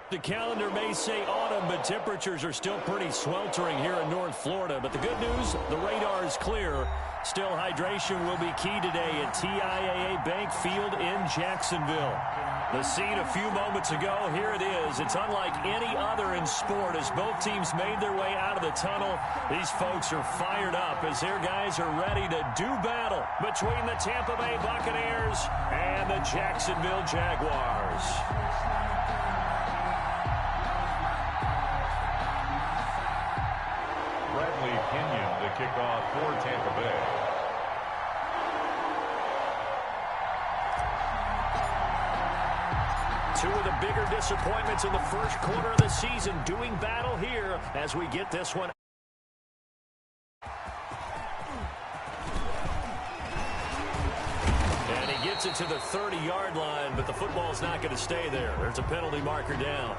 The calendar may say autumn, but temperatures are still pretty sweltering here in North Florida. But the good news, the radar is clear. Still, hydration will be key today at TIAA Bank Field in Jacksonville. The scene a few moments ago, here it is. It's unlike any other in sport as both teams made their way out of the tunnel. These folks are fired up as their guys are ready to do battle between the Tampa Bay Buccaneers and the Jacksonville Jaguars. Kenyon to kick off for Tampa Bay. Two of the bigger disappointments in the first quarter of the season doing battle here as we get this one. And he gets it to the 30-yard line, but the football's not going to stay there. There's a penalty marker down.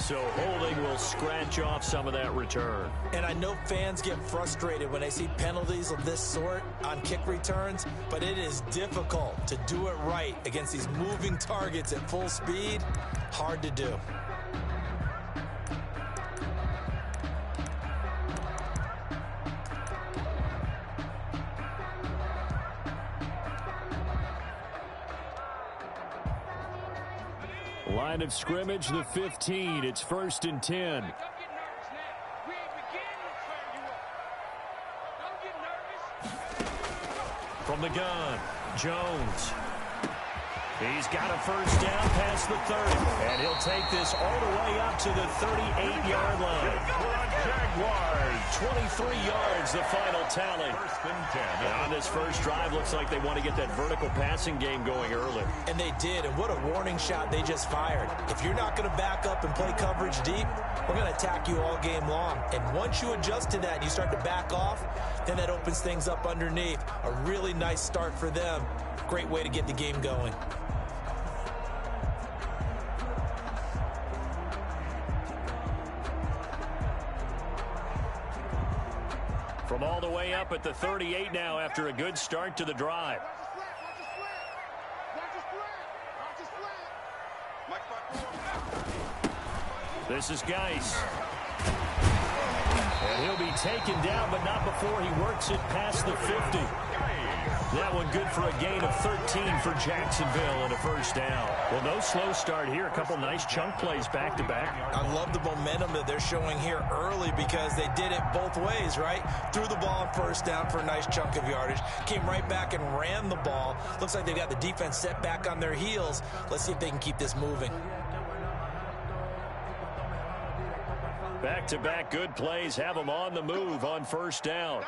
So holding will scratch off some of that return. And I know fans get frustrated when they see penalties of this sort on kick returns, but it is difficult to do it right against these moving targets at full speed. Hard to do. Line of scrimmage, the 15. It's 1st and 10. From the gun, Jones. He's got a first down past the 30. And he'll take this all the way up to the 38-yard line. yards. 23 yards, the final tally. First and 10. And on this first drive, looks like they want to get that vertical passing game going early. And they did, and what a warning shot they just fired. If you're not going to back up and play coverage deep, we're going to attack you all game long. And once you adjust to that and you start to back off, then that opens things up underneath. A really nice start for them. Great way to get the game going. From all the way up at the 38 now after a good start to the drive. This is Geis. And he'll be taken down, but not before he works it past the 50. That one good for a gain of 13 for Jacksonville and a first down. Well, no slow start here. A couple nice chunk plays back-to-back. I love the momentum that they're showing here early because they did it both ways, right? Threw the ball on first down for a nice chunk of yardage. Came right back and ran the ball. Looks like they've got the defense set back on their heels. Let's see if they can keep this moving. Back-to-back good plays have them on the move on first down.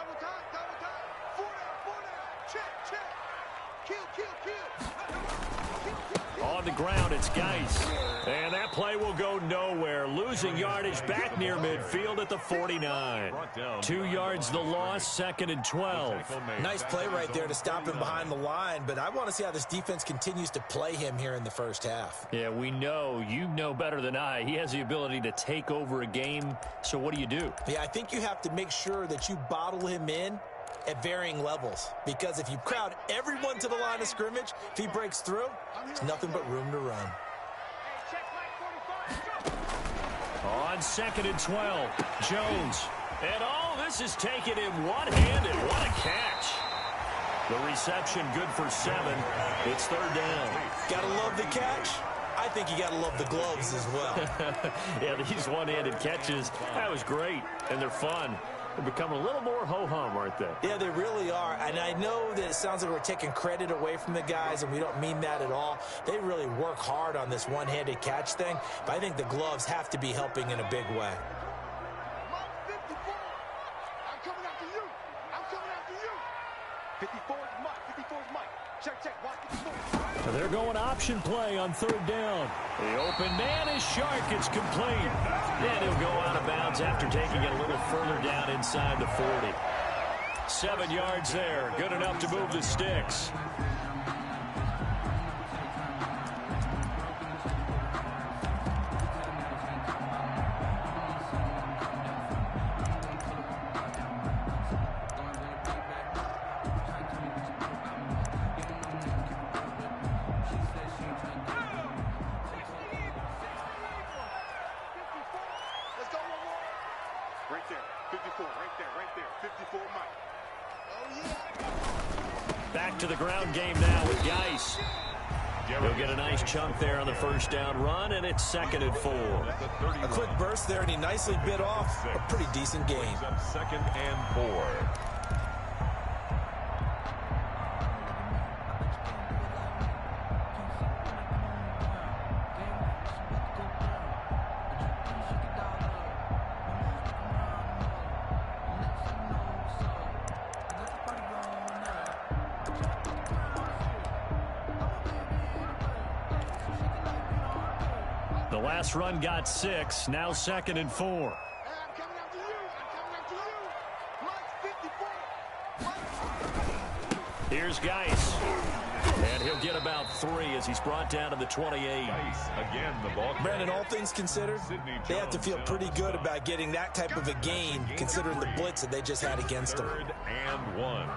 On the ground, it's Geis. And that play will go nowhere. Losing yardage back near midfield at the 49. 2 yards the loss, second and 12. Nice play right there to stop him behind the line, but I want to see how this defense continues to play him here in the first half. Yeah, we know. You know better than I. He has the ability to take over a game, so what do you do? Yeah, I think you have to make sure that you bottle him in at varying levels, because if you crowd everyone to the line of scrimmage, if he breaks through, there's nothing but room to run. On second and 12, Jones. And this is taken in one-handed. What a catch. The reception good for 7. It's third down. Gotta love the catch. I think you gotta love the gloves as well. Yeah, these one-handed catches, that was great, and they're fun. They're becoming a little more ho-hum, aren't they? Yeah, they really are. And I know that it sounds like we're taking credit away from the guys, and we don't mean that at all. They really work hard on this one-handed catch thing, but I think the gloves have to be helping in a big way. I'm coming after you. I'm coming after you. 54 is Mike. 54 is Mike. Check. Watch 54. They're going option play on third down. The open man is Shark. It's complete. And he'll go out of bounds after taking it a little further down inside the 40. 7 yards there. Good enough to move the sticks. Right there. 54. Right there. 54 Mike. Oh, yeah. Back to the ground game now with Geis. He'll get a nice chunk there on the first down run, and it's second and 4. A quick burst there, and he nicely bit off a pretty decent gain. Second and 4. The last run got 6, now second and 4. I'm coming after you. Mike 54. Here's Geis. And he'll get about 3 as he's brought down to the 28. Geis, again, the ball. Brandon, all things considered, they have to feel pretty good about getting that type of a gain, considering the blitz that they just had against them. 3rd and 1.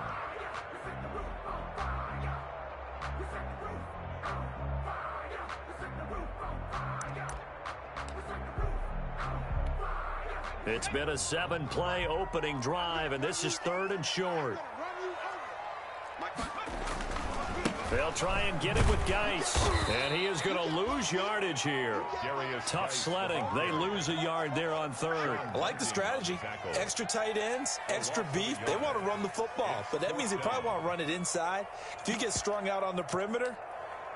It's been a 7-play opening drive, and this is 3rd and short. They'll try and get it with Geis, and he is going to lose yardage here. Tough sledding. They lose a yard there on 3rd. I like the strategy. Extra tight ends, extra beef. They want to run the football, but that means they probably want to run it inside. If you get strung out on the perimeter,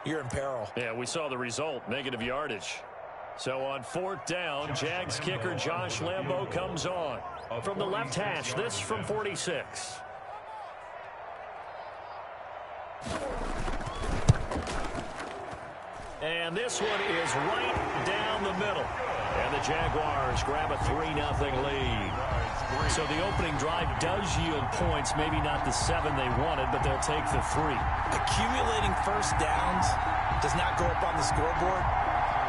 you're in peril. Yeah, we saw the result, negative yardage. So on 4th down, Jags kicker Josh Lambo comes on. From the left hash, this from 46. And this one is right down the middle. And the Jaguars grab a 3-0 lead. So the opening drive does yield points, maybe not the 7 they wanted, but they'll take the 3. Accumulating first downs does not go up on the scoreboard,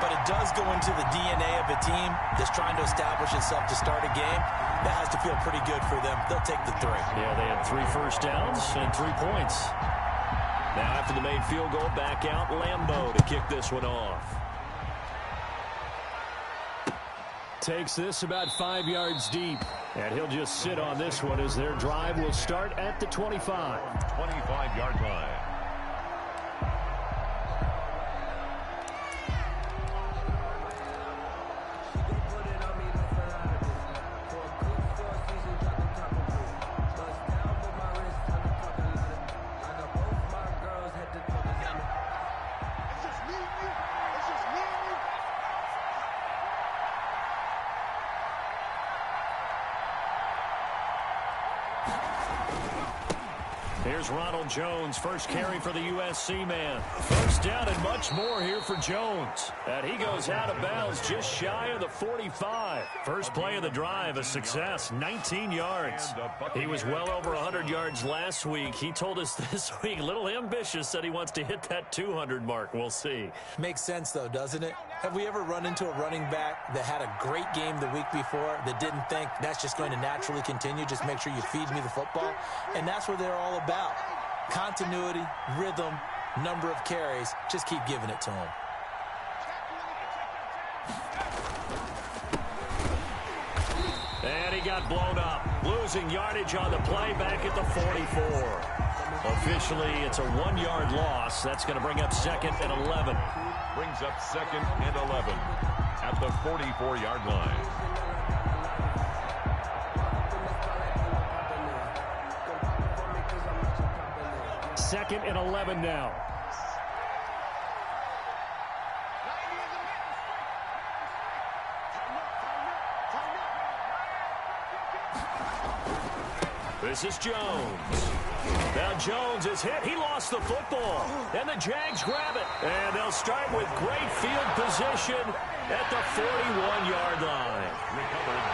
but it does go into the DNA of a team that's trying to establish itself to start a game. That has to feel pretty good for them. They'll take the 3. Yeah, they had 3 first downs and 3 points. Now after the made field goal, back out Lambo to kick this one off. Takes this about 5 yards deep. And he'll just sit on this one as their drive will start at the 25. 25-yard line. Here's Ronald Jones, first carry for the USC man. First down and much more here for Jones. And he goes out of bounds just shy of the 45. First play of the drive, a success, 19 yards. He was well over 100 yards last week. He told us this week, a little ambitious, said he wants to hit that 200 mark. We'll see. Makes sense, though, doesn't it? Have we ever run into a running back that had a great game the week before that didn't think that's just going to naturally continue? Just make sure you feed me the football. And that's what they're all about. Continuity, rhythm, number of carries. Just keep giving it to him. And he got blown up. Losing yardage on the play back at the 44. Officially, it's a 1-yard loss. That's going to bring up 2nd and 11. Brings up 2nd and 11 at the 44-yard line. Second and 11 now. This is Jones. Now Jones is hit. He lost the football. And the Jags grab it. And they'll start with great field position at the 41-yard line.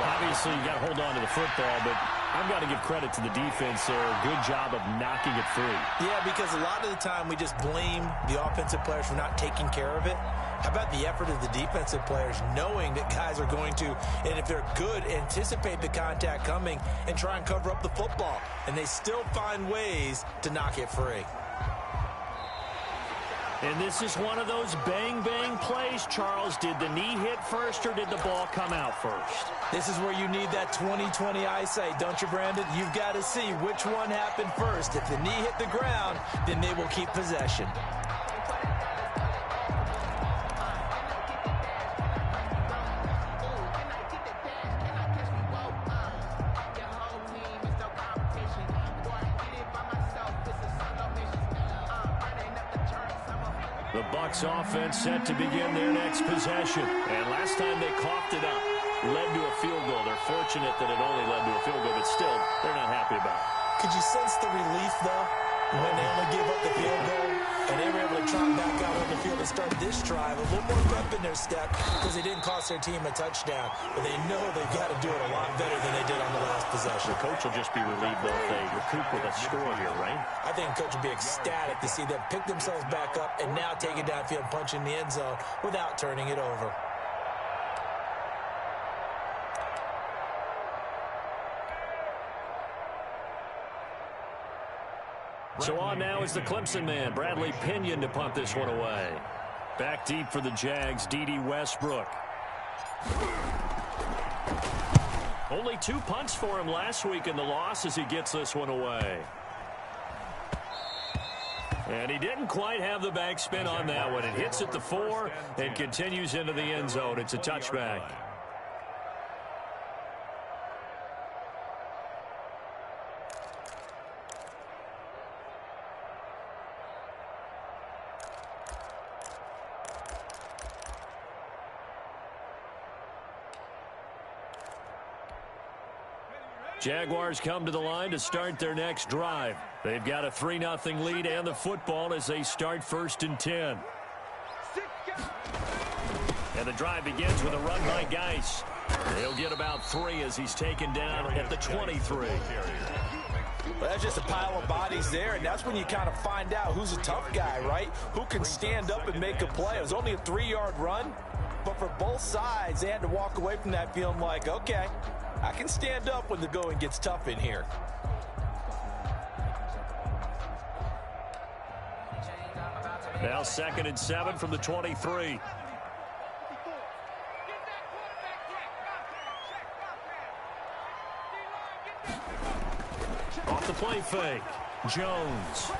Obviously, you got to hold on to the football, but I've got to give credit to the defense there. Good job of knocking it free. Yeah, because a lot of the time we just blame the offensive players for not taking care of it. How about the effort of the defensive players knowing that guys are going to, and if they're good, anticipate the contact coming and try and cover up the football. And they still find ways to knock it free. And this is one of those bang-bang plays, Charles. Did the knee hit first or did the ball come out first? This is where you need that 20/20 eyesight, don't you, Brandon? You've got to see which one happened first. If the knee hit the ground, then they will keep possession. The Bucs offense set to begin their next possession. And last time they coughed it up, led to a field goal. They're fortunate that it only led to a field goal, but still, they're not happy about it. Could you sense the relief, though, when they only gave up the field goal and they were able to trot back out on the field and start this drive? A little more pep in their step because they didn't cost their team a touchdown, but they know they've got to do it a lot better than they did on the last possession. The coach will just be relieved though if they recoup with a score here, right? I think the coach will be ecstatic to see them pick themselves back up and now take it downfield, punch in the end zone without turning it over. So on now is the Clemson man, Bradley Pinion, to punt this one away. Back deep for the Jags, D.D. Westbrook. Only 2 punts for him last week in the loss as he gets this one away. And he didn't quite have the backspin on that one. It hits at the 4 and continues into the end zone. It's a touchback. Jaguars come to the line to start their next drive. They've got a 3-0 lead and the football as they start 1st and 10. And the drive begins with a run by Geis. He'll get about 3 as he's taken down at the 23. Well, that's just a pile of bodies there, and that's when you kind of find out who's a tough guy, right? Who can stand up and make a play. It was only a 3-yard run, but for both sides, they had to walk away from that feeling like, okay, I can stand up when the going gets tough in here. Now 2nd and 7 from the 23. Off the play fake. Jones.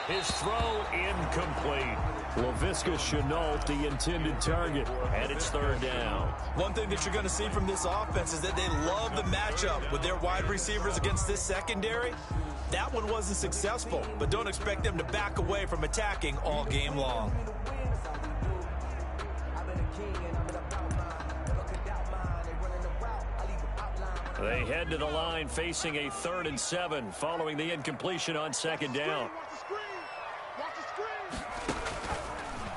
His throw incomplete. Laviska Shenault, the intended target, and it's 3rd down. One thing that you're going to see from this offense is that they love the matchup with their wide receivers against this secondary. That one wasn't successful, but don't expect them to back away from attacking all game long. They head to the line facing a 3rd and 7 following the incompletion on 2nd down.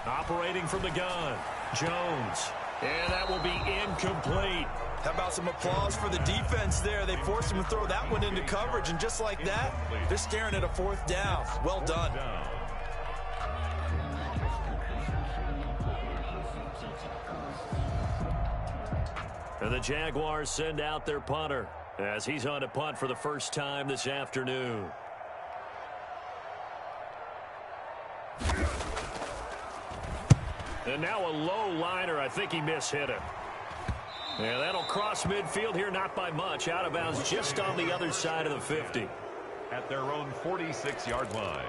Operating from the gun, Jones. And that will be incomplete. How about some applause for the defense there? They forced him to throw that one into coverage, and just like that, they're staring at a 4th down. Well done. And the Jaguars send out their punter as he's on to punt for the first time this afternoon. And now a low liner. I think he mishit it. Yeah, that'll cross midfield here, not by much. Out of bounds just on the other side of the 50. At their own 46-yard line.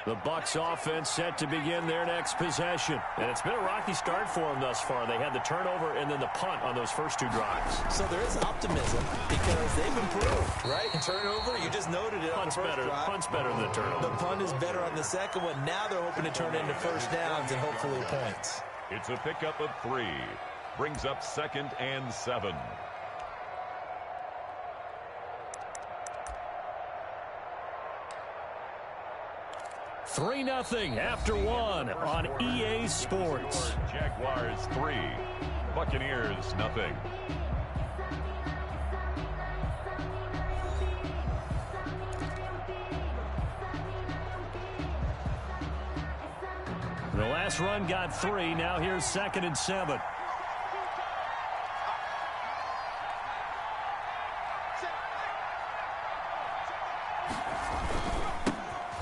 The Bucs offense set to begin their next possession. And it's been a rocky start for them thus far. They had the turnover and then the punt on those first 2 drives. So there is optimism because they've improved, right? Turnover, you just noted it on the first drive. Punt's better than the turnover. The punt is better on the second one. Now they're hoping to turn it into first downs and hopefully points. It's a pickup of 3. Brings up 2nd and 7. 3-0 after 1 on EA Sports. Jaguars 3, Buccaneers nothing. The last run got 3. Now here's 2nd and 7.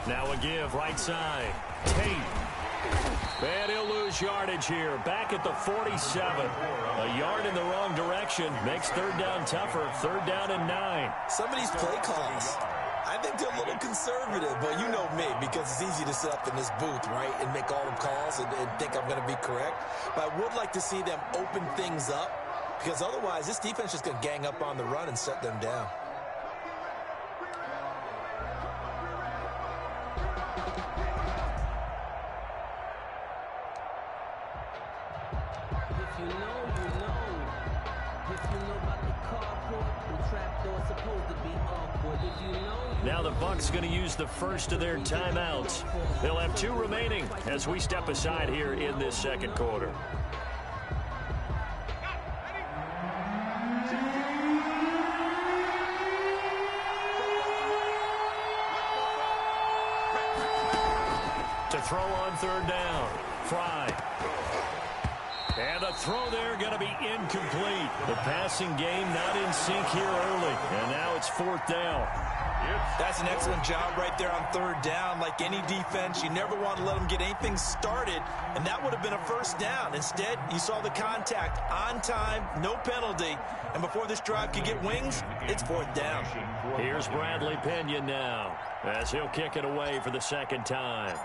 Now a give right side. Tate. And he'll lose yardage here. Back at the 47. A yard in the wrong direction. Makes 3rd down tougher. 3rd down and 9. Some of these play calls, I think they're a little conservative, but you know me, because it's easy to sit up in this booth, right, and make all the calls and think I'm going to be correct. But I would like to see them open things up, because otherwise this defense is going to gang up on the run and shut them down. Now the Bucs going to use the first of their timeouts. They'll have 2 remaining as we step aside here in this second quarter. To throw on 3rd down. Fry. And the throw there going to be incomplete. The passing game not in sync here early. And now it's 4th down. That's an excellent job right there on 3rd down. Like any defense, you never want to let them get anything started, and that would have been a first down. Instead, you saw the contact on time, no penalty, and before this drive could get wings, it's 4th down. Here's Bradley Pinion now as he'll kick it away for the 2nd time.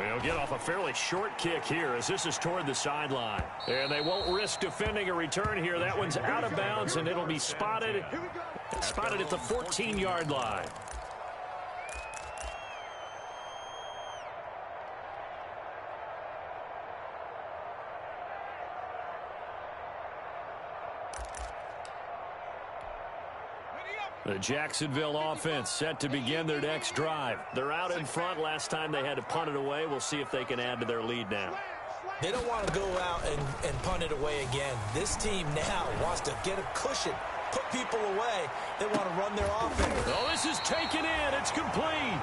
He'll get off a fairly short kick here as this is toward the sideline. And they won't risk defending a return here. That one's out of bounds, and it'll be spotted at the 14-yard line. The Jacksonville offense set to begin their next drive. They're out in front. Last time they had to punt it away. We'll see if they can add to their lead now. They don't want to go out and punt it away again. This team now wants to get a cushion, put people away. They want to run their offense. Oh, this is taken in. It's complete.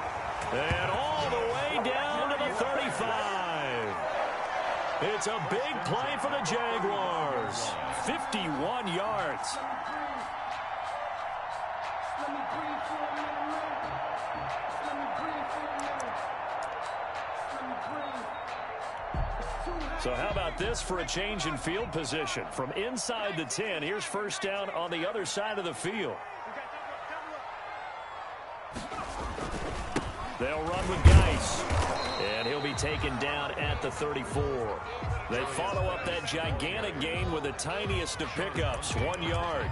And all the way down to the 35. It's a big play for the Jaguars. 51 yards. So how about this for a change in field position? From inside the 10, here's first down on the other side of the field. They'll run with Geis, and he'll be taken down at the 34. They follow up that gigantic gain with the tiniest of pickups, 1 yard.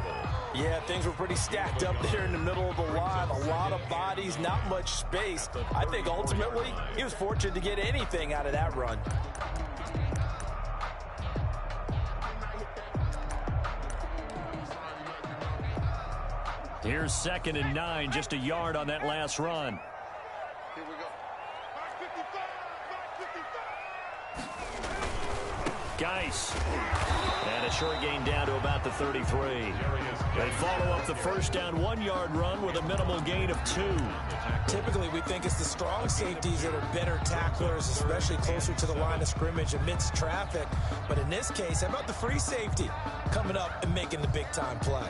Yeah, things were pretty stacked up there in the middle of the line. A lot of bodies, not much space. I think ultimately he was fortunate to get anything out of that run. Here's 2nd and 9, just a yard on that last run. Here we go. Geis. And a short gain down to about the 33. They follow up the first down 1 yard run with a minimal gain of 2. Typically, we think it's the strong safeties that are better tacklers, especially closer to the line of scrimmage amidst traffic. But in this case, how about the free safety coming up and making the big-time play?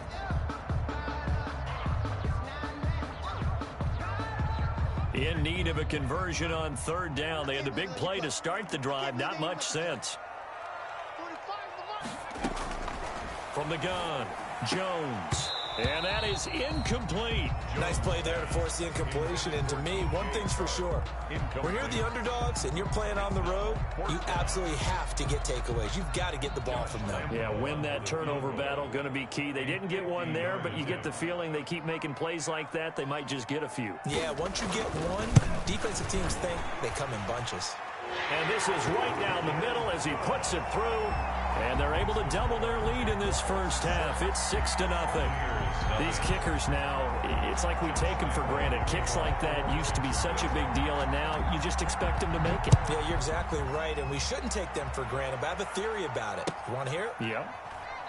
In need of a conversion on 3rd down. They had the big play to start the drive. Not much sense. From the gun, Jones. And that is incomplete. Nice play there to force the incompletion. And to me, one thing's for sure. When you're the underdogs and you're playing on the road, you absolutely have to get takeaways. You've got to get the ball from them. Yeah, win that turnover battle, going to be key. They didn't get one there, but you get the feeling they keep making plays like that, they might just get a few. Yeah, once you get one, defensive teams think they come in bunches. And this is right down the middle as he puts it through. And they're able to double their lead in this first half. It's 6-0. These kickers now, it's like we take them for granted. Kicks like that used to be such a big deal, and now you just expect them to make it. Yeah, you're exactly right, and we shouldn't take them for granted. But I have a theory about it. You want to hear it? Yeah.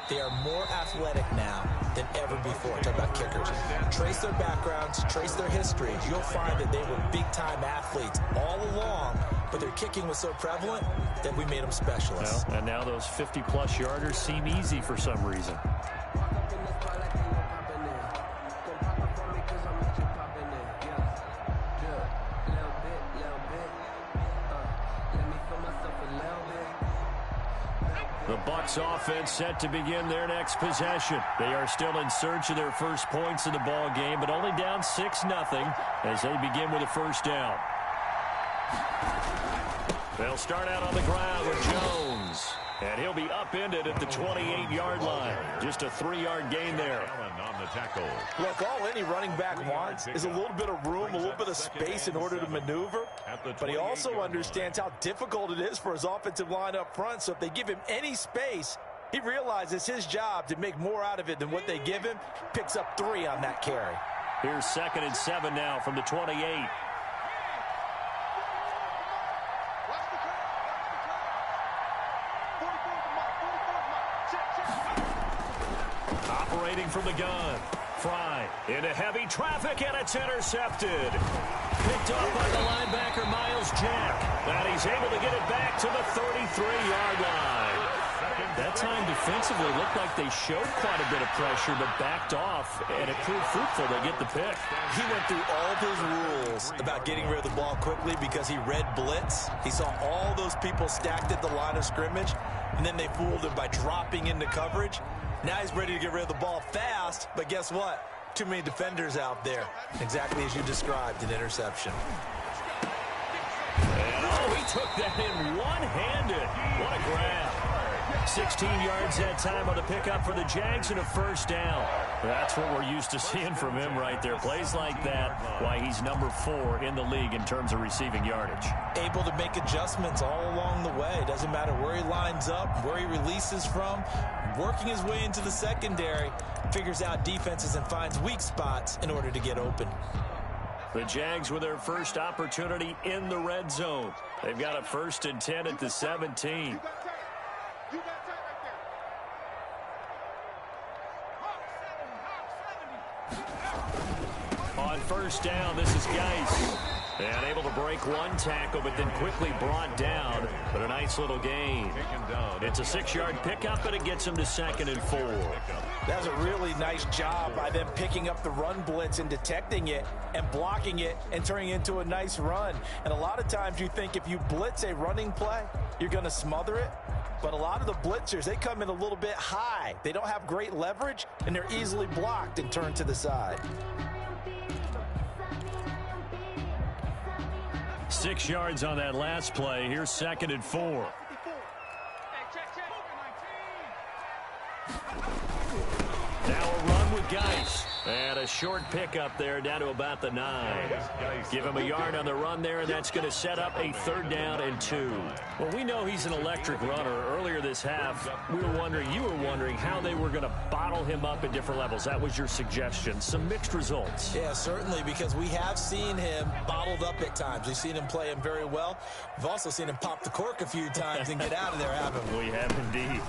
They are more athletic now than ever before. Talk about kickers. Trace their backgrounds, trace their histories. You'll find that they were big-time athletes all along, but their kicking was so prevalent that we made them specialists. Well, and now those 50-plus yarders seem easy for some reason. The Bucs offense set to begin their next possession. They are still in search of their first points in the ball game, but only down 6-0 as they begin with a first down. They'll start out on the ground with Jones, and he'll be upended at the 28-yard line. Just a 3-yard gain there. On the tackle. Look, all any running back wants is a little bit of room, a little bit of space in order to maneuver. But he also understands how difficult it is for his offensive line up front. So if they give him any space, he realizes his job to make more out of it than what they give him. Picks up 3 on that carry. Here's 2nd and 7 now from the 28. Operating from the gun. Fry into heavy traffic, and it's intercepted. Picked up by the linebacker, Miles Jack. And he's able to get it back to the 33-yard line. That time defensively looked like they showed quite a bit of pressure, but backed off, and it proved fruitful. They get the pick. He went through all of his rules about getting rid of the ball quickly because he read blitz. He saw all those people stacked at the line of scrimmage, and then they fooled him by dropping into coverage. Now he's ready to get rid of the ball fast, but guess what? Too many defenders out there. Exactly as you described, an interception. And oh, he took that in one-handed. What a grab. 16 yards that time on the pickup for the Jags and a first down. That's what we're used to seeing from him right there. Plays like that, why he's number 4 in the league in terms of receiving yardage. Able to make adjustments all along the way. Doesn't matter where he lines up, where he releases from. Working his way into the secondary, figures out defenses and finds weak spots in order to get open. The Jags with their first opportunity in the red zone. They've got a 1st and 10 at the 17. You got that right there. On first down, this is Geis. And able to break one tackle, but then quickly brought down. But a nice little gain. It's a 6-yard pickup, but it gets him to 2nd and 4. That was a really nice job by them picking up the run blitz and detecting it and blocking it and turning it into a nice run. And a lot of times you think if you blitz a running play, you're going to smother it. But a lot of the blitzers, they come in a little bit high. They don't have great leverage, and they're easily blocked and turned to the side. 6 yards on that last play. Here's 2nd and 4. Now a run with Geis. And a short pickup there down to about the 9. Give him a yard on the run there, and that's going to set up a 3rd down and 2. Well, we know he's an electric runner. Earlier this half, you were wondering how they were going to bottle him up at different levels. That was your suggestion. Some mixed results. Yeah, certainly, because we have seen him bottled up at times. We've seen him play him very well. We've also seen him pop the cork a few times and get out of there, haven't we? We have indeed.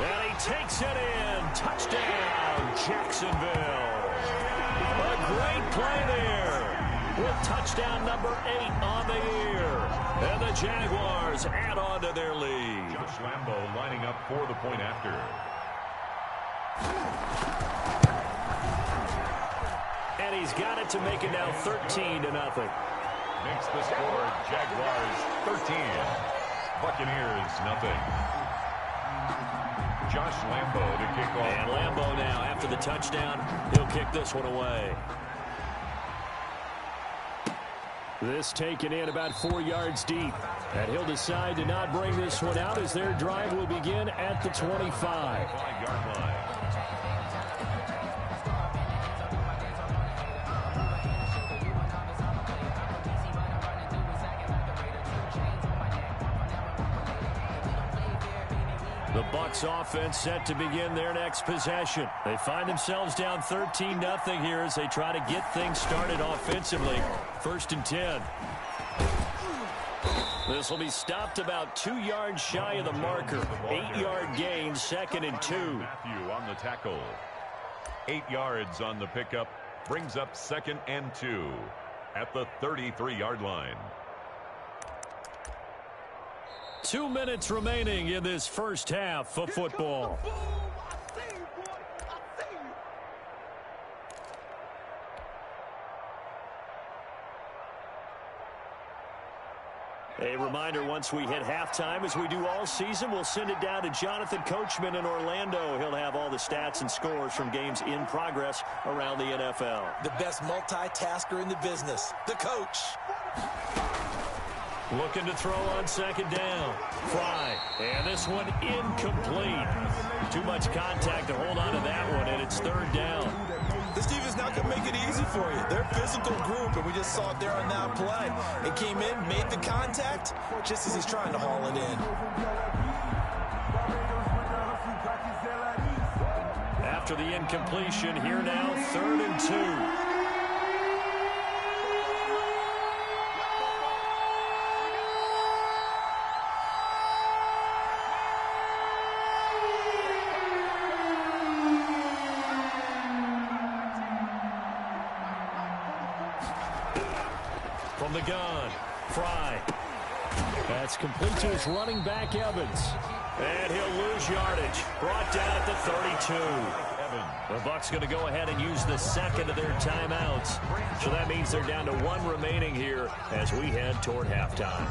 And he takes it in. Touchdown, Jacksonville. A great play there with touchdown number 8 on the year. And the Jaguars add on to their lead. Josh Lambo lining up for the point after. And he's got it to make it now 13-0. Makes the score Jaguars 13. Buccaneers nothing. Josh Lambo to kick off. And Lambo now, after the touchdown, he'll kick this one away. This taken in about 4 yards deep. And he'll decide to not bring this one out as their drive will begin at the 25. 5-yard line. The Bucs offense set to begin their next possession. They find themselves down 13-0 here as they try to get things started offensively. 1st and 10. This will be stopped about 2 yards shy of the marker. 8-yard gain, 2nd and 2. Matthew on the tackle. 8 yards on the pickup. Brings up 2nd and 2 at the 33-yard line. 2 minutes remaining in this first half of football. A reminder, once we hit halftime, as we do all season, we'll send it down to Jonathan Coachman in Orlando. He'll have all the stats and scores from games in progress around the NFL. The best multitasker in the business, the coach. Looking to throw on 2nd down. Fry. And this one incomplete. Too much contact to hold on to that one, and it's 3rd down. This defense not going to make it easy for you. They're a physical group, and we just saw it there on that play. It came in, made the contact, just as he's trying to haul it in. After the incompletion, here now, 3rd and 2. From the gun, Fry. That's complete to his running back, Evans. And he'll lose yardage. Brought down at the 32. The Bucs going to go ahead and use the 2nd of their timeouts. So that means they're down to 1 remaining here as we head toward halftime.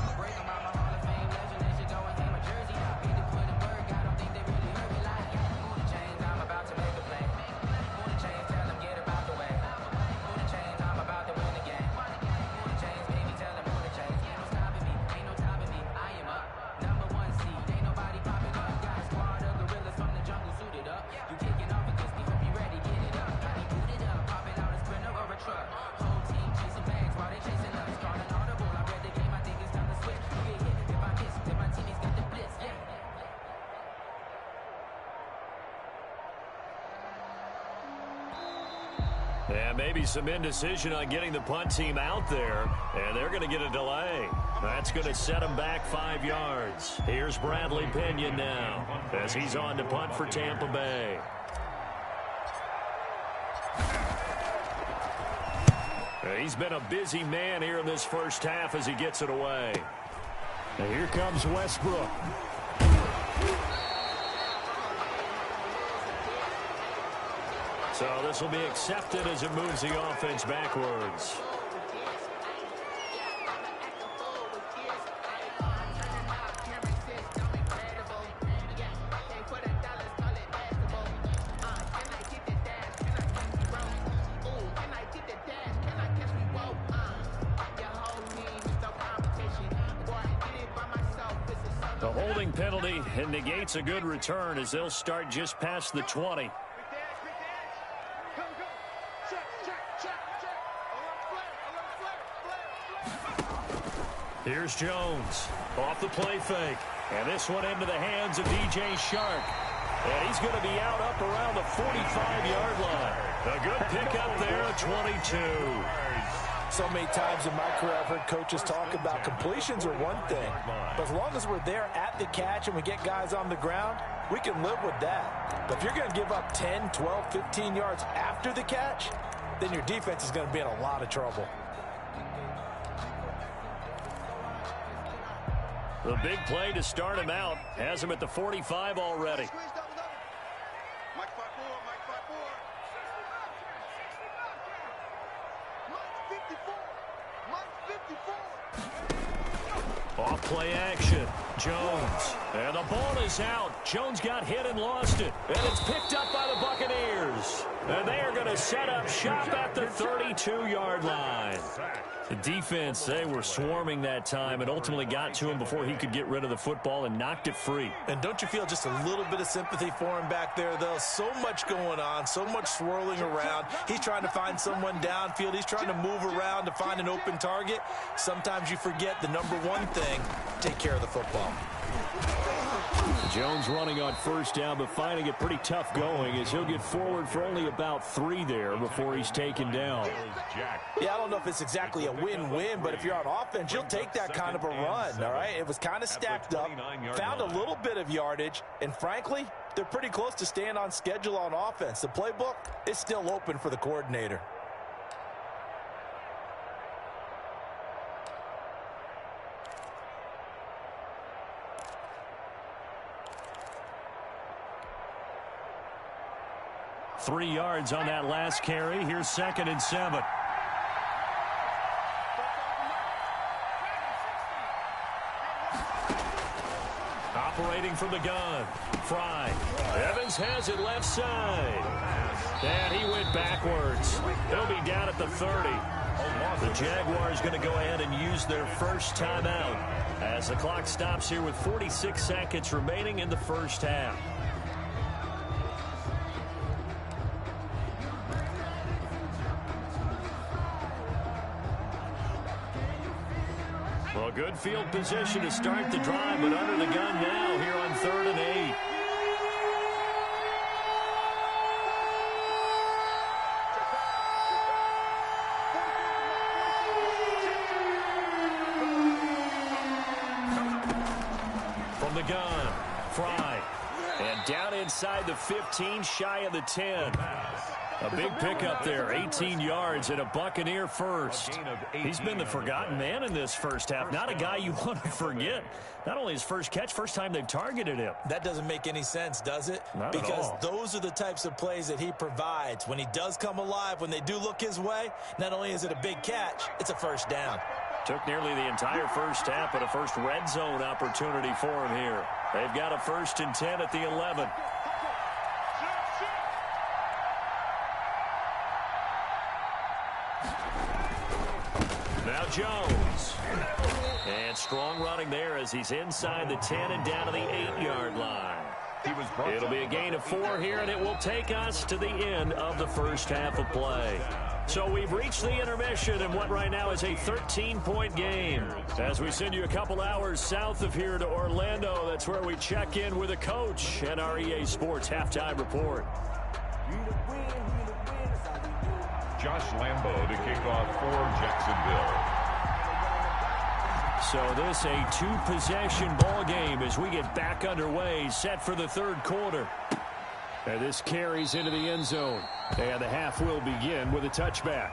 Yeah, maybe some indecision on getting the punt team out there, and they're going to get a delay. That's going to set them back 5 yards. Here's Bradley Pinion now as he's on to punt for Tampa Bay. He's been a busy man here in this first half as he gets it away. And here comes Westbrook. So this will be accepted as it moves the offense backwards. The holding penalty negates a good return as they'll start just past the 20. Here's Jones off the play fake. And this one into the hands of DJ Shark. And he's going to be out up around the 45-yard line. A good pickup there at 22. So many times in my career I've heard coaches talk about completions are one thing. But as long as we're there at the catch and we get guys on the ground, we can live with that. But if you're going to give up 10, 12, 15 yards after the catch, then your defense is going to be in a lot of trouble. The big play to start him out has him at the 45 already. Off play action. Jones. And the ball is out. Jones got hit and lost it. And it's picked up by the Buccaneers. And they are going to set up shop at the 32-yard line. The defense, they were swarming that time and ultimately got to him before he could get rid of the football and knocked it free. And don't you feel just a little bit of sympathy for him back there, though? So much going on, so much swirling around. He's trying to find someone downfield. He's trying to move around to find an open target. Sometimes you forget the number one thing, take care of the football. Jones running on first down, but finding it pretty tough going as he'll get forward for only about 3 there before he's taken down. Yeah, I don't know if it's exactly a win-win, but if you're on offense, you'll take that kind of a run, all right? It was kind of stacked up, found a little bit of yardage, and frankly, they're pretty close to staying on schedule on offense. The playbook is still open for the coordinator. Three yards on that last carry. Here's 2nd and 7. Operating from the gun. Fry. Evans has it left side. And he went backwards. He'll be down at the 30. The Jaguars going to go ahead and use their first timeout as the clock stops here with 46 seconds remaining in the first half. Well, good field position to start the drive, but under the gun now here on 3rd and 8. From the gun, Fry. And down inside the 15, shy of the 10. A big pickup there, 18 yards and a Buccaneer first. He's been the forgotten man in this first half. Not a guy you want to forget. Not only his first catch, first time they've targeted him. That doesn't make any sense, does it? Not at all. Because those are the types of plays that he provides. When he does come alive, when they do look his way, not only is it a big catch, it's a first down. Took nearly the entire first half, but a first red zone opportunity for him here. They've got a 1st and 10 at the 11. Now Jones. And strong running there as he's inside the 10 and down to the 8-yard line. It'll be a gain of 4 here, and it will take us to the end of the first half of play. So we've reached the intermission in what right now is a 13-point game. As we send you a couple hours south of here to Orlando, that's where we check in with a coach and our EA Sports Halftime Report. Josh Lambo to kick off for Jacksonville. So this a two-possession ball game as we get back underway, set for the third quarter. And this carries into the end zone. And the half will begin with a touchback.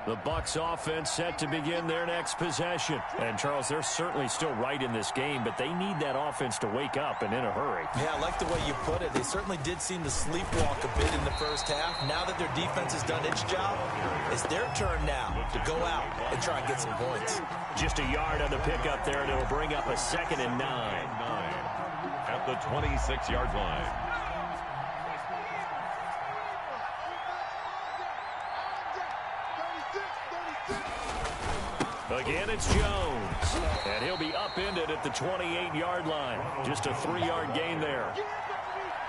The Bucs offense set to begin their next possession. And, Charles, they're certainly still right in this game, but they need that offense to wake up and in a hurry. Yeah, I like the way you put it. They certainly did seem to sleepwalk a bit in the first half. Now that their defense has done its job, it's their turn now to go out and try and get some points. Just a yard on the pickup there, and it'll bring up a 2nd and 9. At the 26-yard line. Again, it's Jones, and he'll be upended at the 28-yard line. Just a 3-yard gain there.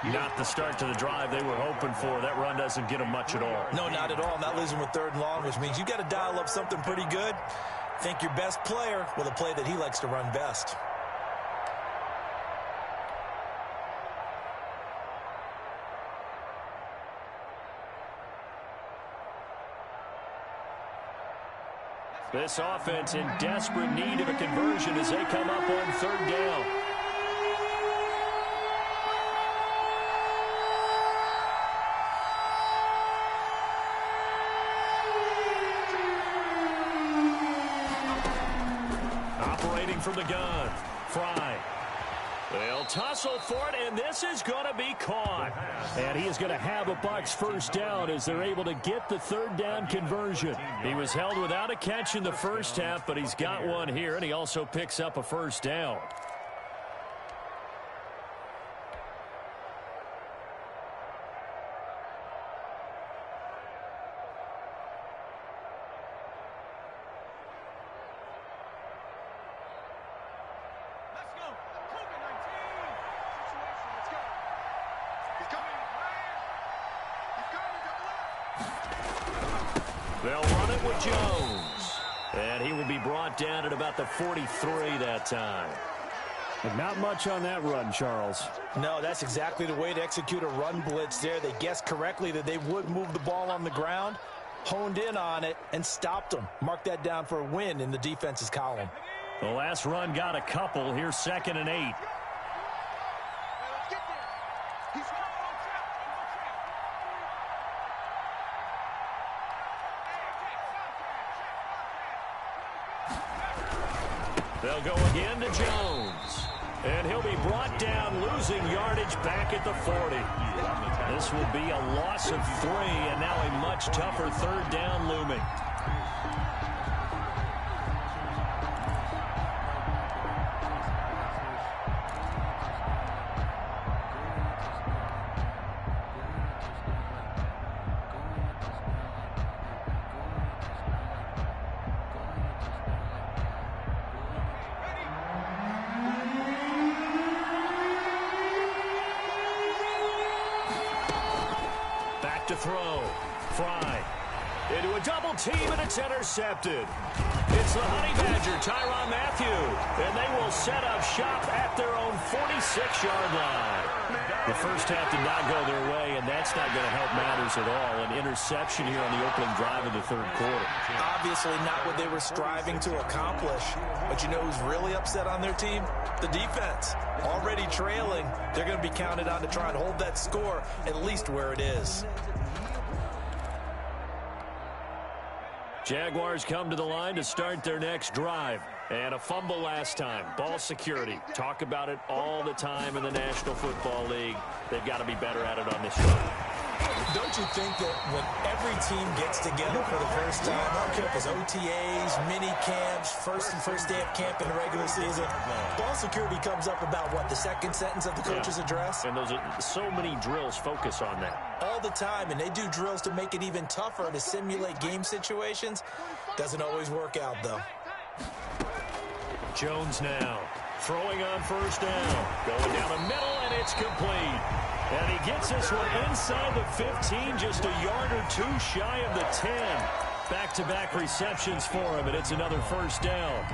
Not the start to the drive they were hoping for. That run doesn't get them much at all. No, not at all. Not losing with 3rd and long, which means you got to dial up something pretty good. Think your best player with a play that he likes to run best. This offense in desperate need of a conversion as they come up on 3rd down. Operating from the gun, Fry. They'll tussle for it, and this is going to be caught. And he is going to have a Bucs first down as they're able to get the 3rd down conversion. He was held without a catch in the first half, but he's got one here, and he also picks up a first down. They'll run it with Jones. And he will be brought down at about the 43 that time. But not much on that run, Charles. No, that's exactly the way to execute a run blitz there. They guessed correctly that they would move the ball on the ground, honed in on it, and stopped them. Mark that down for a win in the defense's column. The last run got a couple. Here's 2nd and 8. They'll go again to Jones. And he'll be brought down, losing yardage back at the 40. This will be a loss of 3, and now a much tougher 3rd down looming. To throw. Fry into a double team, and it's intercepted. It's the Honey Badger, Tyrann Mathieu, and they will set up shop at their own 46-yard line. The first half did not go their way, and that's not going to help matters at all. An interception here on the opening drive of the 3rd quarter. Obviously not what they were striving to accomplish. But you know who's really upset on their team? The defense. Already trailing, they're going to be counted on to try and hold that score at least where it is. Jaguars come to the line to start their next drive. And a fumble last time. Ball security. Talk about it all the time in the National Football League. They've got to be better at it on this run. Don't you think that when every team gets together for the first time, I don't care if it's OTAs, mini camps, first day of camp in the regular season, ball security comes up about, what, the second sentence of the coach's address? And those are so many drills focus on that. All the time, and they do drills to make it even tougher to simulate game situations. Doesn't always work out, though. Jones now. Throwing on first down. Going down the middle, and it's complete. And he gets this one inside the 15, just a yard or two shy of the 10. Back-to-back receptions for him, and it's another first down.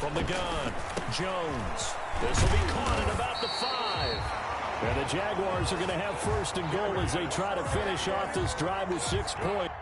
From the gun, Jones. This will be caught at about the 5. And the Jaguars are going to have first and goal as they try to finish off this drive with 6 points.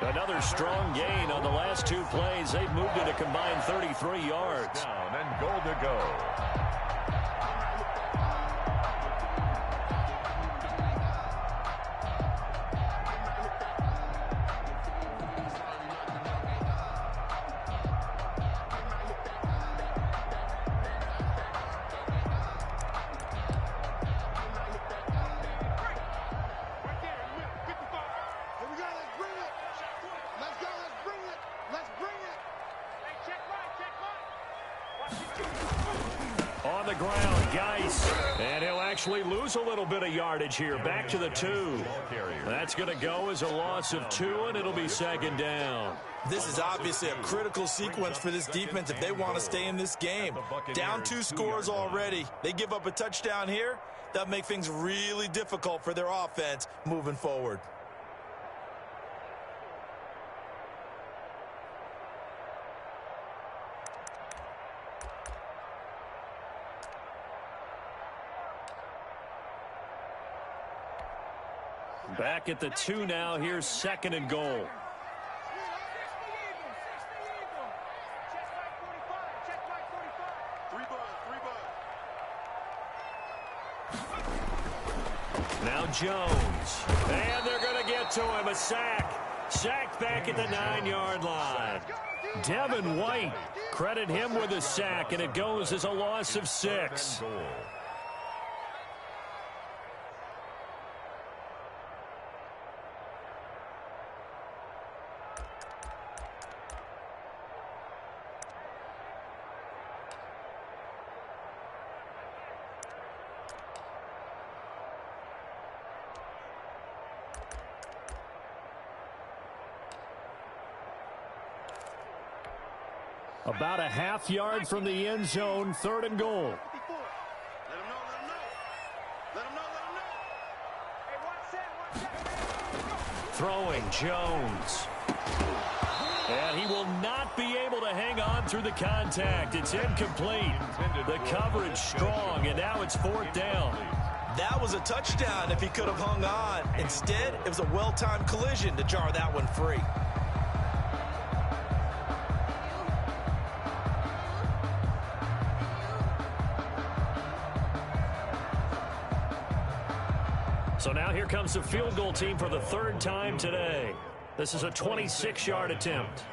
Another strong gain on the last 2 plays. They've moved it a combined 33 yards. Down and goal to go. On the ground, Geis. And he'll actually lose a little bit of yardage here. Back to the 2. That's going to go as a loss of 2, and it'll be second down. This is obviously a critical sequence for this defense if they want to stay in this game. Down 2 scores already. They give up a touchdown here. That'll make things really difficult for their offense moving forward. Back at the 2 now. Here's second and goal. Now Jones. And they're going to get to him. A sack. Sacked back at the 9-yard line. Devin White. Credit him with a sack, and it goes as a loss of 6. About a half yard from the end zone, third and goal. Throwing, Jones. And he will not be able to hang on through the contact. It's incomplete. The coverage strong, and now it's 4th down. That was a touchdown if he could have hung on. Instead, it was a well-timed collision to jar that one free. So now here comes the field goal team for the 3rd time today. This is a 26-yard attempt.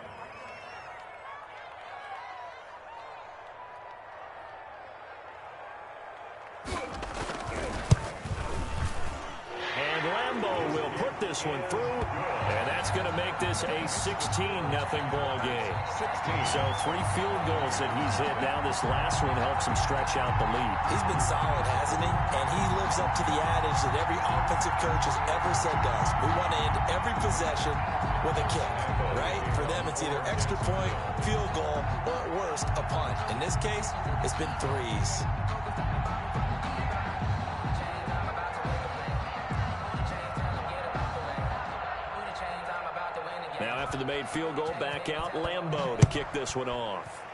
And Lambeau will put this one through, and that's going to make this a 16-0 ball game. So 3 field goals that he's hit. Now this last one helps him stretch out the lead. He's been solid, hasn't he? And he lives up to the adage that every offensive coach has ever said to us. We want to end every possession with a kick, right? For them, it's either extra point, field goal, or at worst, a punt. In this case, it's been 3s. Now after the made field goal, back out Lambeau to kick this one off.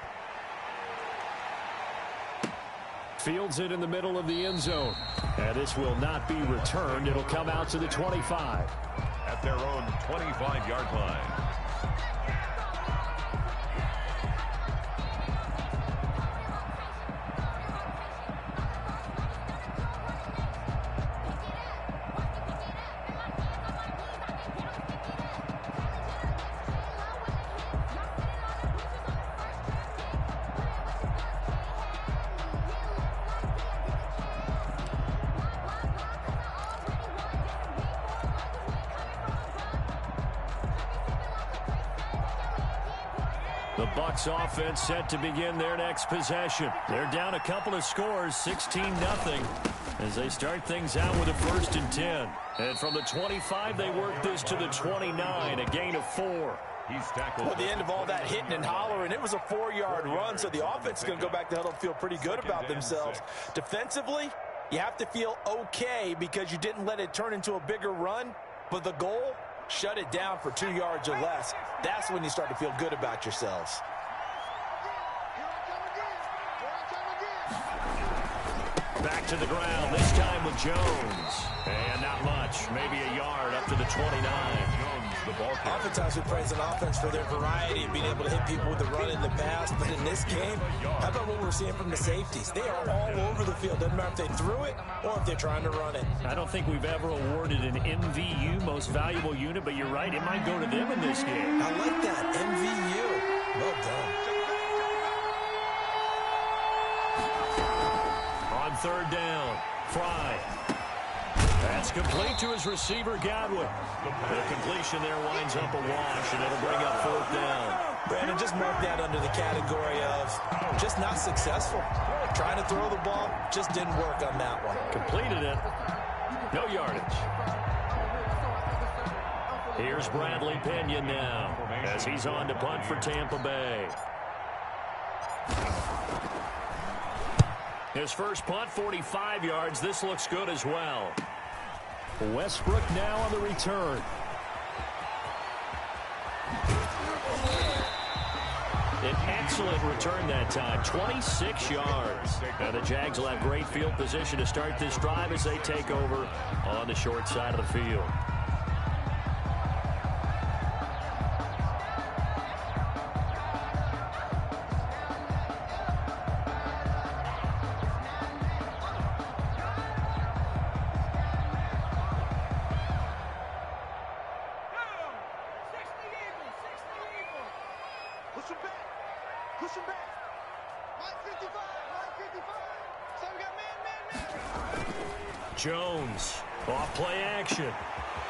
Fields it in the middle of the end zone. And this will not be returned. It'll come out to the 25. At their own 25-yard line. The Bucs offense set to begin their next possession. They're down a couple of scores, 16-0, as they start things out with a 1st and 10. And from the 25, they work this to the 29, a gain of 4. He's tackled. Well, the end of all that hitting and hollering, it was a 4-yard run, so the offense is going to go back to huddle and feel pretty good about themselves. Defensively, you have to feel okay because you didn't let it turn into a bigger run, but the goal, shut it down for 2 yards or less. That's when you start to feel good about yourselves. Back to the ground, this time with Jones. And not much, maybe a yard up to the 29. Jones, the ball carrier. Oftentimes we praise an offense for their variety, being able to hit people with the run in the pass. But in this game, how about what we're seeing from the safeties? They are all over the field. Doesn't matter if they threw it or if they're trying to run it. I don't think we've ever awarded an MVU, most valuable unit, but you're right, it might go to them in this game. I like that, MVU. Well done. On 3rd down, Fry. That's complete to his receiver, Godwin. The completion there winds up a wash, and it'll bring up 4th down. Brandon, just mark that under the category of just not successful. Trying to throw the ball, just didn't work on that one. Completed it. No yardage. Here's Bradley Pinion now as he's on to punt for Tampa Bay. His first punt, 45 yards. This looks good as well. Westbrook now on the return. An excellent return that time, 26 yards. Now the Jags will have great field position to start this drive as they take over on the short side of the field. Jones, off play action.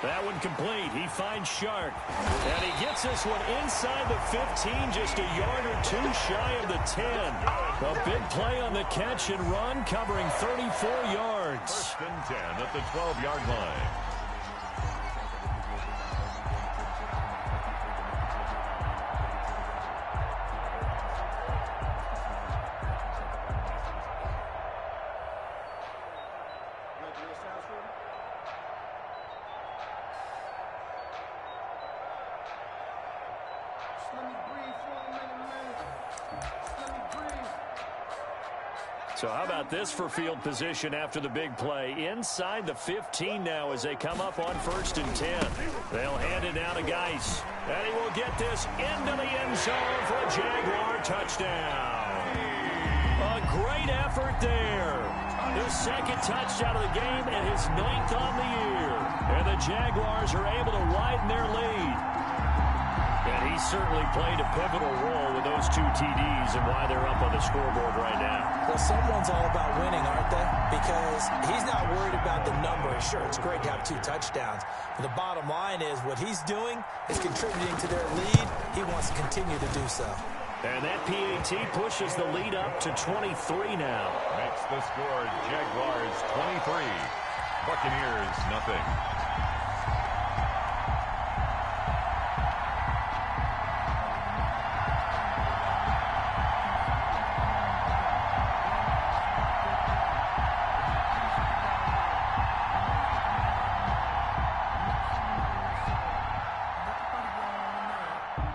That one complete. He finds Shark. And he gets this one inside the 15, just a yard or two shy of the 10. A big play on the catch and run, covering 34 yards. 1st and 10 at the 12-yard line. Let me So how about this for field position after the big play? Inside the 15 now as they come up on 1st and 10. They'll hand it down to Geis. And he will get this into the end zone for a Jaguar touchdown. A great effort there. His 2nd touchdown of the game and his 9th on the year. And the Jaguars are able to widen their lead. And he certainly played a pivotal role with those 2 TDs and why they're up on the scoreboard right now. Well, someone's all about winning, aren't they? Because he's not worried about the number. Sure, it's great to have 2 touchdowns. But the bottom line is what he's doing is contributing to their lead. He wants to continue to do so. And that PAT pushes the lead up to 23 now. Makes the score Jaguars 23. Buccaneers nothing.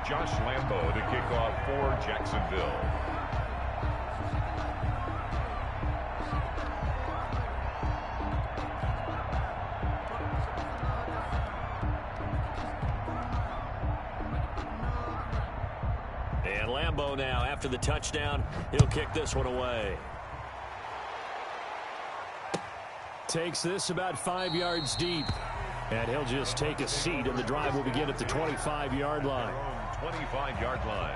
Josh Lambo to kick off for Jacksonville. And Lambo now, after the touchdown, he'll kick this one away. Takes this about 5 yards deep. And he'll just take a seat, and the drive will begin at the 25-yard line. 25-yard line.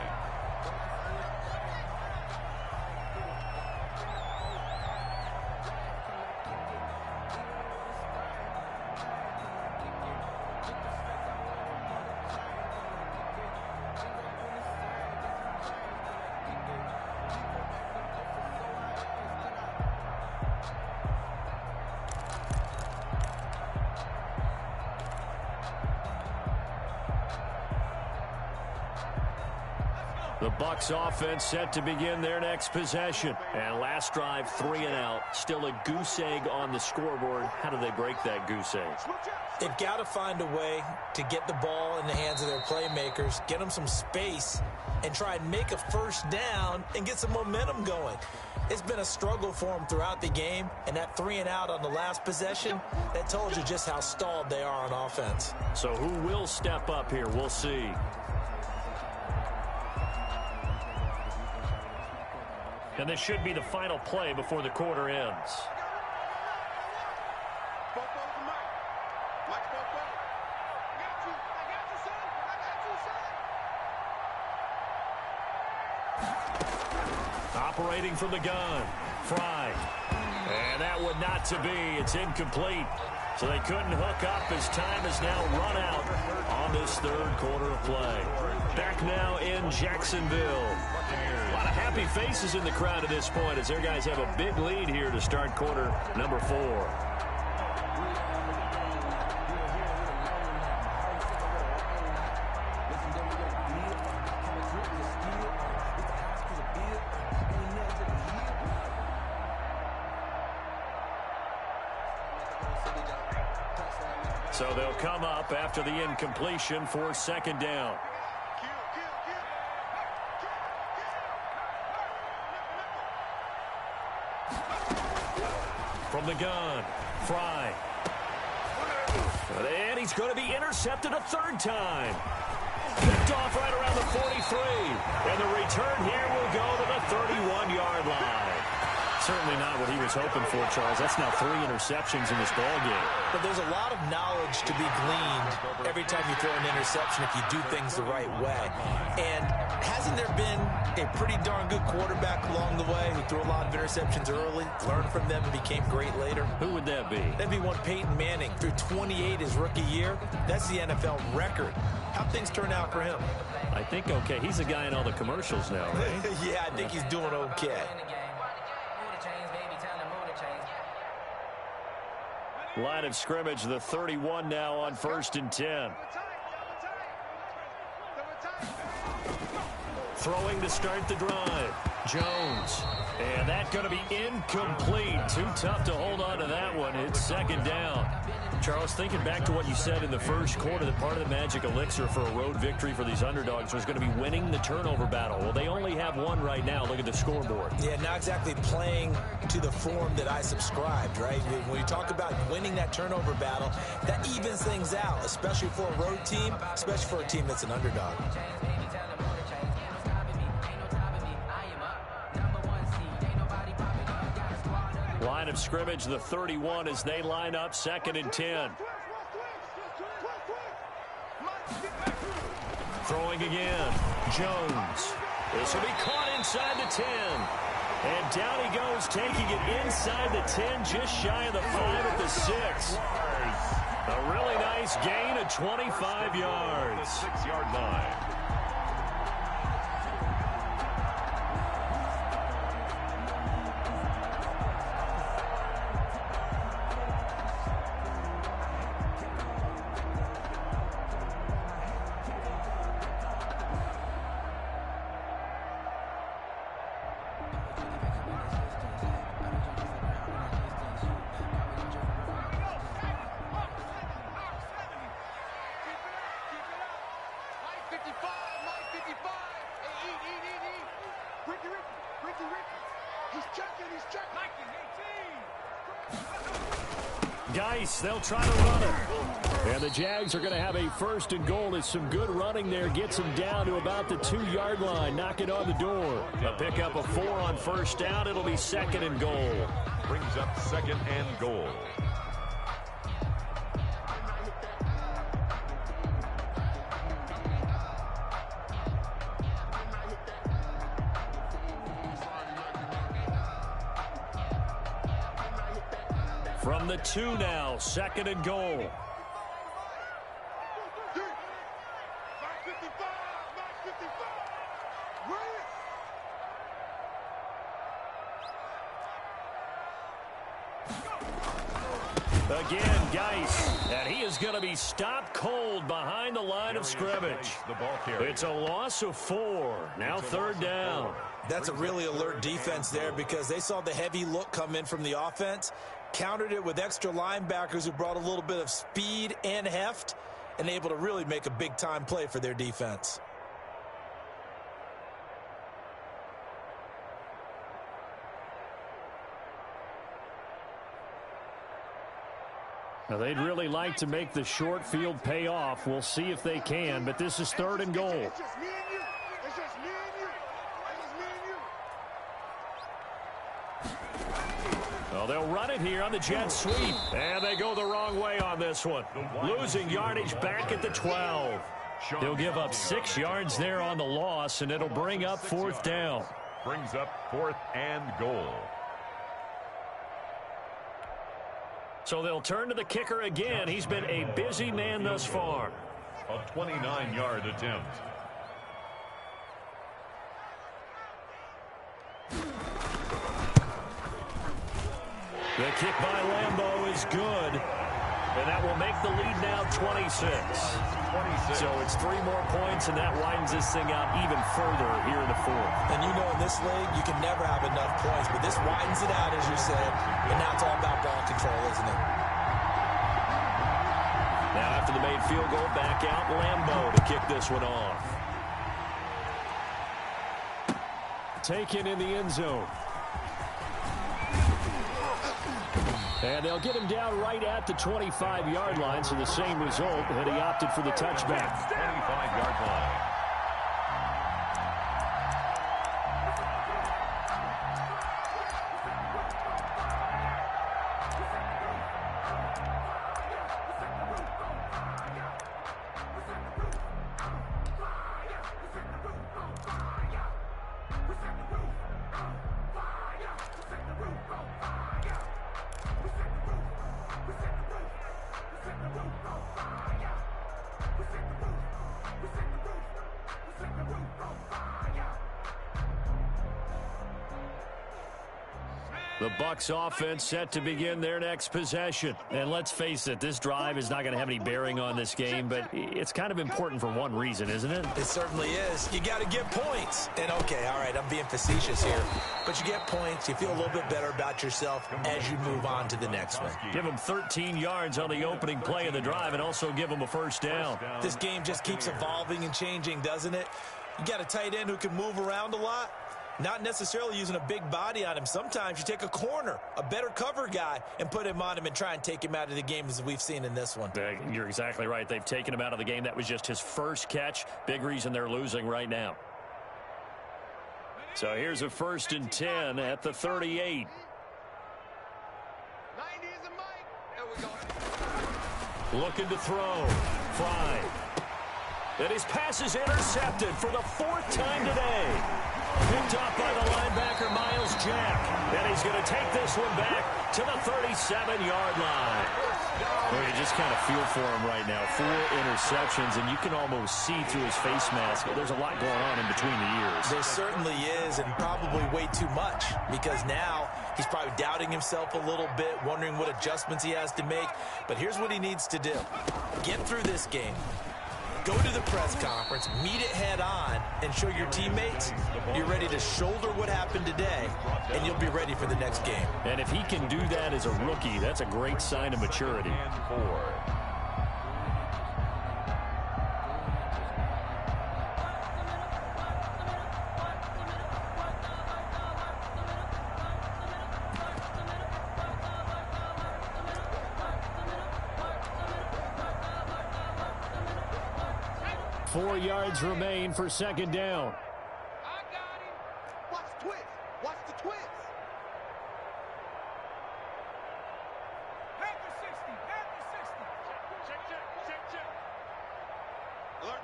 The Bucs offense set to begin their next possession. And last drive, 3 and out. Still a goose egg on the scoreboard. How do they break that goose egg? They've got to find a way to get the ball in the hands of their playmakers, get them some space, and try and make a first down and get some momentum going. It's been a struggle for them throughout the game, and that 3 and out on the last possession, that told you just how stalled they are on offense. So who will step up here? We'll see. And this should be the final play before the quarter ends. Operating from the gun, Fry. And that would not to be. It's incomplete. So they couldn't hook up as time has now run out on this 3rd quarter of play. Back now in Jacksonville. A lot of happy faces in the crowd at this point as their guys have a big lead here to start quarter number 4. So they'll come up after the incompletion for 2nd down. From the gun, Fry. And he's going to be intercepted a 3rd time. Picked off right around the 43. And the return here will go to the 31-yard line. Certainly not what he was hoping for, Charles. That's now 3 interceptions in this ballgame. But there's a lot of knowledge to be gleaned every time you throw an interception if you do things the right way. And hasn't there been a pretty darn good quarterback along the way who threw a lot of interceptions early, learned from them, and became great later? Who would that be? That'd be one Peyton Manning. Threw 28 his rookie year. That's the NFL record. How'd things turn out for him? I think okay. He's a guy in all the commercials now, right? Yeah, I think he's doing okay. Line of scrimmage, the 31 now on 1st and 10. Throwing to start the drive. Jones. And that's going to be incomplete. Too tough to hold on to that one. It's second down. Charles, thinking back to what you said in the first quarter, that part of the magic elixir for a road victory for these underdogs was going to be winning the turnover battle. Well, they only have one right now. Look at the scoreboard. Yeah, not exactly playing to the form that I subscribed, right? When you talk about winning that turnover battle, that evens things out, especially for a road team, especially for a team that's an underdog. Line of scrimmage, the 31, as they line up, 2nd and 10. Throwing again. Jones. This will be caught inside the 10. And down he goes, taking it inside the 10, just shy of the 5 at the 6. A really nice gain of 25 yards. The 6-yard line. Geis, they'll try to run it. And the Jags are going to have a 1st and goal. As some good running there gets them down to about the 2-yard line. Knock it on the door. A pickup of 4 on 1st down. It'll be 2nd and goal. Brings up 2nd and goal. From the 2 now, 2nd and goal. Again, Geis, and he is going to be stopped cold behind the line of scrimmage. It's a loss of 4. Now 3rd down. That's a really alert defense there because they saw the heavy look come in from the offense, countered it with extra linebackers who brought a little bit of speed and heft, and able to really make a big-time play for their defense. Now, they'd really like to make the short field pay off. We'll see if they can, but this is 3rd and goal. It's just me and you. It's just me and you. It's just me and you. Well, they'll run it here on the jet sweep. And they go the wrong way on this one. Losing yardage back at the 12. They'll give up 6 yards there on the loss, and it'll bring up 4th down. Brings up 4th and goal. So they'll turn to the kicker again. He's been a busy man thus far. A 29-yard attempt. The kick by Lambeau is good. And that will make the lead now 26. So it's 3 more points, and that widens this thing out even further here in the 4th. And you know in this league, you can never have enough points, but this widens it out, as you said, and now it's all about ball control, isn't it? Now after the made field goal, back out Lambeau to kick this one off. Taken in the end zone. And they'll get him down right at the 25-yard line, so the same result, and he opted for the touchback. 25-yard line. The Bucs offense set to begin their next possession. And let's face it, this drive is not going to have any bearing on this game, but it's kind of important for one reason, isn't it? It certainly is. You got to get points. And okay, all right, I'm being facetious here, but you get points, you feel a little bit better about yourself as you move on to the next one. Give them 13 yards on the opening play of the drive and also give them a first down. This game just keeps evolving and changing, doesn't it? You got a tight end who can move around a lot. Not necessarily using a big body on him. Sometimes you take a corner, a better cover guy, and put him on him and try and take him out of the game as we've seen in this one. You're exactly right. They've taken him out of the game. That was just his first catch. Big reason they're losing right now. So here's a 1st and 10 at the 38. 90 is a mic. There we go. Looking to throw. Fry. And his pass is intercepted for the 4th time today. Picked off by the linebacker, Miles Jack. And he's going to take this one back to the 37-yard line. Well, you just kind of feel for him right now. 4 interceptions, and you can almost see through his face mask. There's a lot going on in between the ears. There certainly is, and probably way too much, because now he's probably doubting himself a little bit, wondering what adjustments he has to make. But here's what he needs to do. Get through this game. Go to the press conference, meet it head on, and show your teammates you're ready to shoulder what happened today, and you'll be ready for the next game. And if he can do that as a rookie, that's a great sign of maturity. 4 yards remain for 2nd down. I got him. Watch the twist. Watch the twist. Panther 60. Panther 60. Check. Alert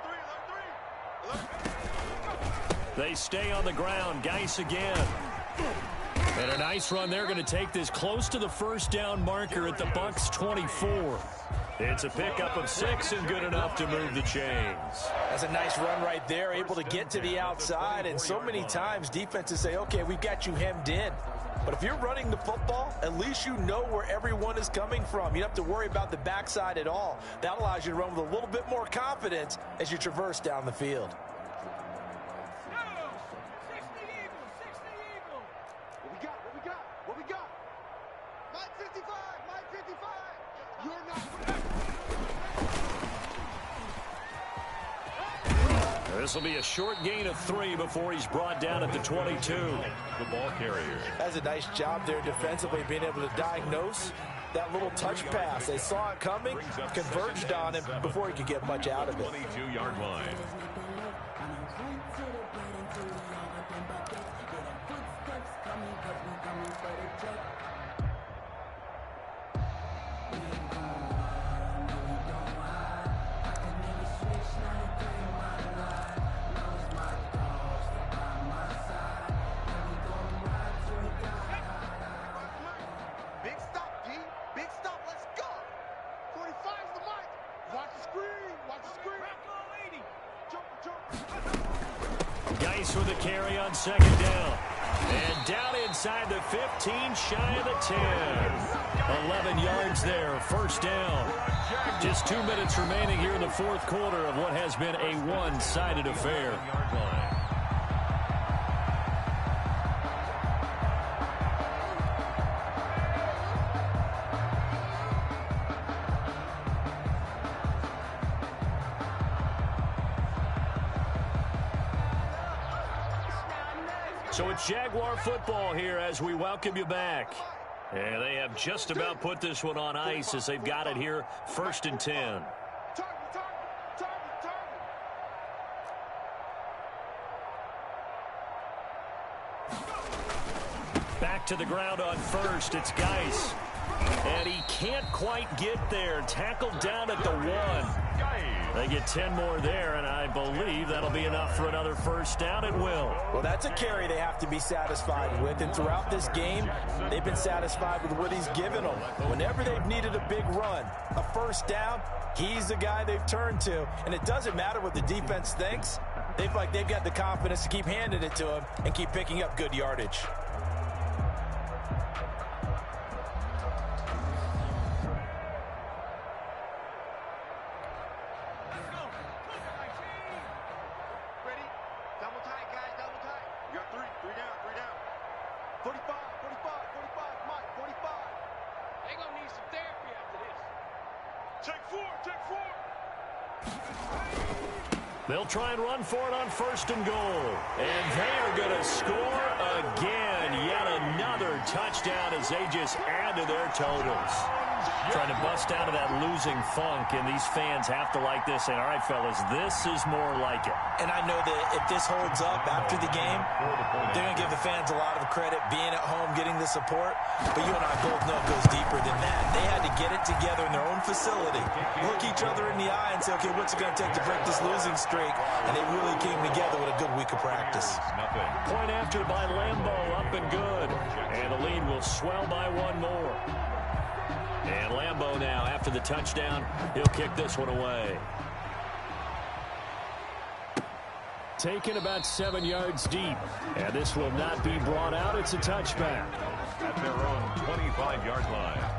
3. They stay on the ground. Geis again. And a nice run. They're going to take this close to the 1st down marker at the Bucs 24. It's a pickup of 6 and good enough to move the chains. That's a nice run right there, able to get to the outside. And so many times defenses say, okay, we've got you hemmed in. But if you're running the football, at least you know where everyone is coming from. You don't have to worry about the backside at all. That allows you to run with a little bit more confidence as you traverse down the field. 60 Eagles. What we got? Mike 55. You're not. This will be a short gain of 3 before he's brought down at the 22. The ball carrier. That's a nice job there defensively, being able to diagnose that little touch pass. They saw it coming, converged on him before he could get much out of it. 22-yard line. With a carry on 2nd down. And down inside the 15, shy of the 10. 11 yards there, 1st down. Just 2 minutes remaining here in the 4th quarter of what has been a one-sided affair. So it's Jaguar football here as we welcome you back. And they have just about put this one on ice as they've got it here, 1st and 10. Back to the ground on 1st. It's Geis. And he can't quite get there. Tackled down at the 1. They get 10 more there, and I believe that'll be enough for another 1st down. It will. Well, that's a carry they have to be satisfied with, and throughout this game, they've been satisfied with what he's given them. Whenever they've needed a big run, a 1st down, he's the guy they've turned to, and it doesn't matter what the defense thinks. They feel like they've got the confidence to keep handing it to him and keep picking up good yardage. 45, 45, Mike, 45. They gonna need some therapy after this. Take four, take four. They'll try and run for it on 1st and goal. And they are going to score again. Yet another touchdown as they just add to their totals. Trying to bust out of that losing funk, and these fans have to like this. And, all right, fellas, this is more like it. And I know that if this holds up after the game, they're going to give the fans a lot of credit being at home, getting the support. But you and I both know it goes deeper than that. They had to get it together in their own facility, look each other in the eye and say, okay, what's it going to take to break this losing streak? And they really came together with a good week of practice. Point after by Lambeau, up and good. And the lead will swell by one more. And Lambeau now, after the touchdown, he'll kick this one away. Taken about 7 yards deep. And this will not be brought out. It's a touchback. At their own 25-yard line.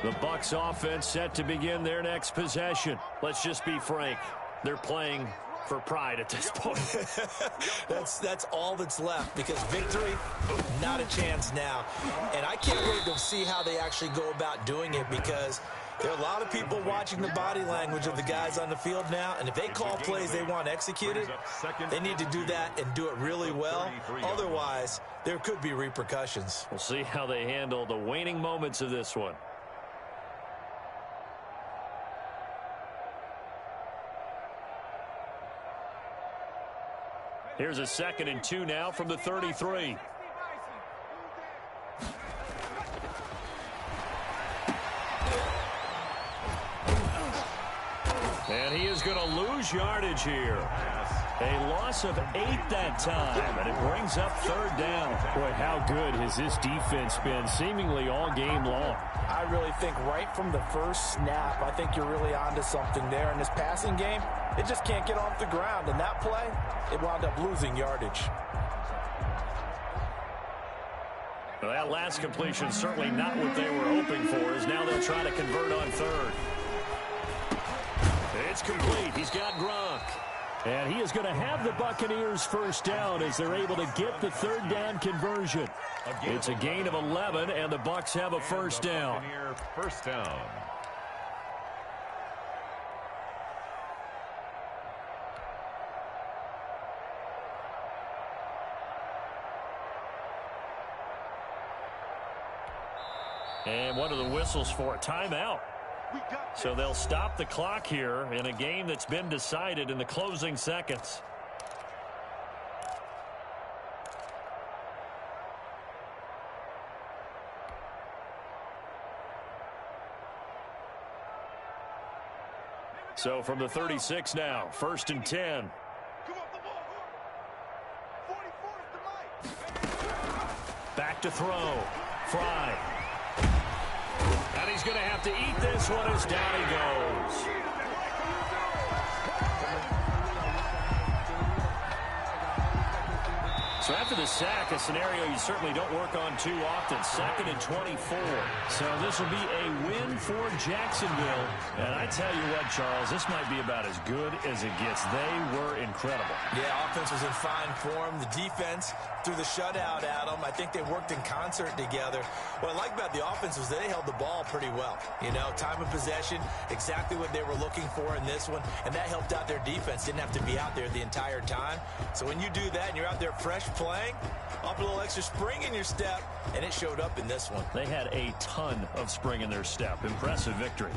The Bucs offense set to begin their next possession. Let's just be frank. They're playing for pride at this point. That's all that's left, because victory, not a chance now. And I can't wait to see how they actually go about doing it, because there are a lot of people watching the body language of the guys on the field now, and if they call plays they want executed, they need to do that and do it really well. Otherwise, there could be repercussions. We'll see how they handle the waning moments of this one. Here's a 2nd and 2 now from the 33. And he is going to lose yardage here. A loss of 8 that time, and it brings up 3rd down. Boy, how good has this defense been seemingly all game long? I really think right from the first snap, I think you're really onto something there. In this passing game, it just can't get off the ground. And that play, it wound up losing yardage. Well, that last completion certainly not what they were hoping for, as now they'll try to convert on 3rd. It's complete. He's got Gronk. And he is going to have the Buccaneers 1st down as they're able to get the 3rd down conversion. It's a gain of 11, and the Bucs have a 1st down. First down. And what are the whistles for? Timeout. So they'll stop the clock here in a game that's been decided in the closing seconds. So from the 36 now, 1st and 10. Back to throw. Fry. And he's going to have to eat this one as down he goes. So after the sack, a scenario you certainly don't work on too often. 2nd and 24. So this will be a win for Jacksonville. And I tell you what, Charles, this might be about as good as it gets. They were incredible. Yeah, offense was in fine form. The defense threw the shutout at them. I think they worked in concert together. What I like about the offense was they held the ball pretty well. You know, time of possession, exactly what they were looking for in this one. And that helped out their defense. Didn't have to be out there the entire time. So when you do that and you're out there fresh playing, up a little extra spring in your step, and it showed up in this one. They had a ton of spring in their step. Impressive victory.